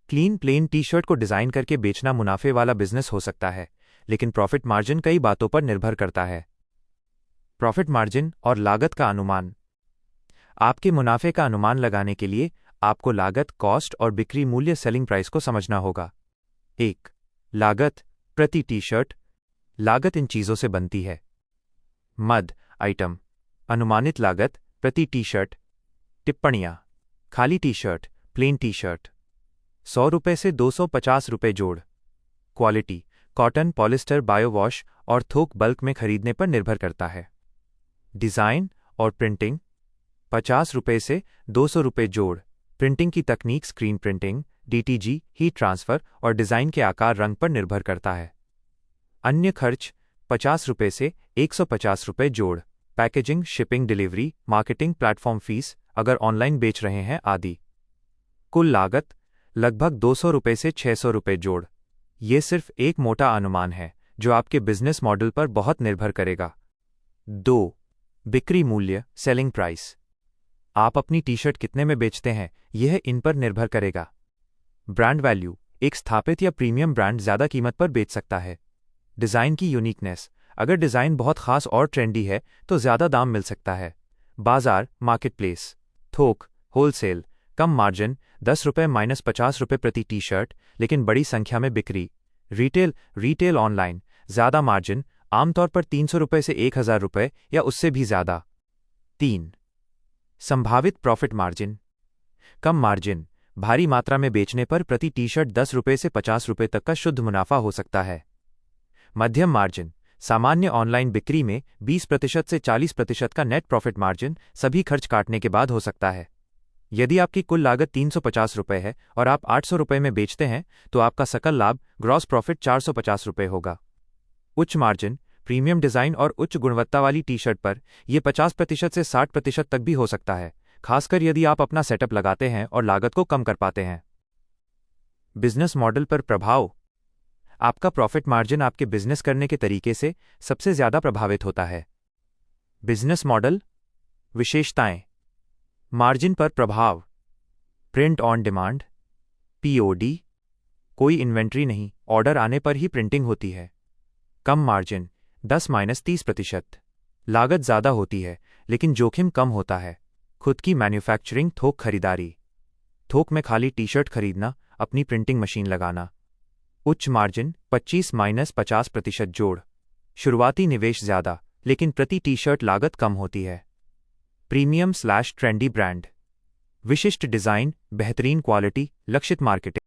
Clean plane T shirt को design करके बेचना मुनाफे वाला बिजनेस हो सकता है, लेकिन प्रॉफिट मार्जिन कई बातों पर निर्भर करता है। प्रॉफिट मार्जिन और लागत का अनुमान। आपके मुनाफे का अनुमान लगाने के लिए आपको लागत, कॉस्ट और बिक्री मूल्य, सेलिंग प्राइस को समझना होगा। 1. लागत प्रति टी शर्ट। लागत इन चीज़ों से बनती है। मद आइटम, अनुमानित लागत प्रति टी शर्ट। टिप्पणियाँ। खाली T shirt, plain T shirt, 100 रुपये से 250 रुपये जोड़। क्वालिटी कॉटन, पॉलिस्टर, बायोवॉश और थोक बल्क में खरीदने पर निर्भर करता है। डिज़ाइन और प्रिंटिंग 50 रुपये से 200 रुपये जोड़। प्रिंटिंग की तकनीक स्क्रीन प्रिंटिंग, डीटीजी, हीट ट्रांसफर और डिज़ाइन के आकार, रंग पर निर्भर करता है। अन्य खर्च 50 रुपये से 150 रुपये जोड़। Packaging, shipping, delivery, marketing, platform fees अगर ऑनलाइन बेच रहे हैं आदि। कुल लागत लगभग 200 रुपये से 600 रुपये जोड़। ये सिर्फ एक मोटा अनुमान है जो आपके बिजनेस मॉडल पर बहुत निर्भर करेगा। 2. बिक्री मूल्य, सेलिंग प्राइस। आप अपनी टी शर्ट कितने में बेचते हैं, यह इन पर निर्भर करेगा। ब्रांड वैल्यू, एक स्थापित या प्रीमियम ब्रांड ज़्यादा कीमत पर बेच सकता है। डिज़ाइन की यूनिकनेस, अगर डिज़ाइन बहुत खास और ट्रेंडी है तो ज़्यादा दाम मिल सकता है। बाजार, मार्केटप्लेस। थोक, होलसेल, कम मार्जिन, 10 रुपये - 50 रुपये प्रति टी शर्ट, लेकिन बड़ी संख्या में बिक्री। रिटेल ऑनलाइन, ज़्यादा मार्जिन, आमतौर पर 300 रुपये से 1000 रुपये या उससे भी ज़्यादा। 3. संभावित प्रॉफिट मार्जिन। कम मार्जिन, भारी मात्रा में बेचने पर प्रति टी शर्ट 10 रुपये से 50 रुपये तक का शुद्ध मुनाफा हो सकता है। मध्यम मार्जिन, सामान्य ऑनलाइन बिक्री में 20% से 40% का नेट प्रॉफिट मार्जिन सभी खर्च काटने के बाद हो सकता है। यदि आपकी कुल लागत 350 रुपये है और आप 800 रुपये में बेचते हैं तो आपका सकल लाभ, ग्रॉस प्रॉफिट, 450 रुपये होगा। उच्च मार्जिन, प्रीमियम डिज़ाइन और उच्च गुणवत्ता वाली टी शर्ट पर यह 50% से 60% तक भी हो सकता है, खासकर यदि आप अपना सेटअप लगाते हैं और लागत को कम कर पाते हैं। बिजनेस मॉडल पर प्रभाव। आपका प्रॉफिट मार्जिन आपके बिजनेस करने के तरीके से सबसे ज़्यादा प्रभावित होता है। बिजनेस मॉडल विशेषताएं। मार्जिन पर प्रभाव। प्रिंट ऑन डिमांड, पीओडी, कोई इन्वेंट्री नहीं, ऑर्डर आने पर ही प्रिंटिंग होती है। कम मार्जिन, 10-30%। लागत ज़्यादा होती है लेकिन जोखिम कम होता है। खुद की मैन्युफैक्चरिंग, थोक खरीदारी। थोक में खाली टी शर्ट खरीदना, अपनी प्रिंटिंग मशीन लगाना। उच्च मार्जिन, 25-50% जोड़। शुरुआती निवेश ज़्यादा, लेकिन प्रति टी शर्ट लागत कम होती है। प्रीमियम/ट्रेंडी ब्रांड। विशिष्ट डिज़ाइन, बेहतरीन क्वालिटी, लक्षित मार्केटिंग।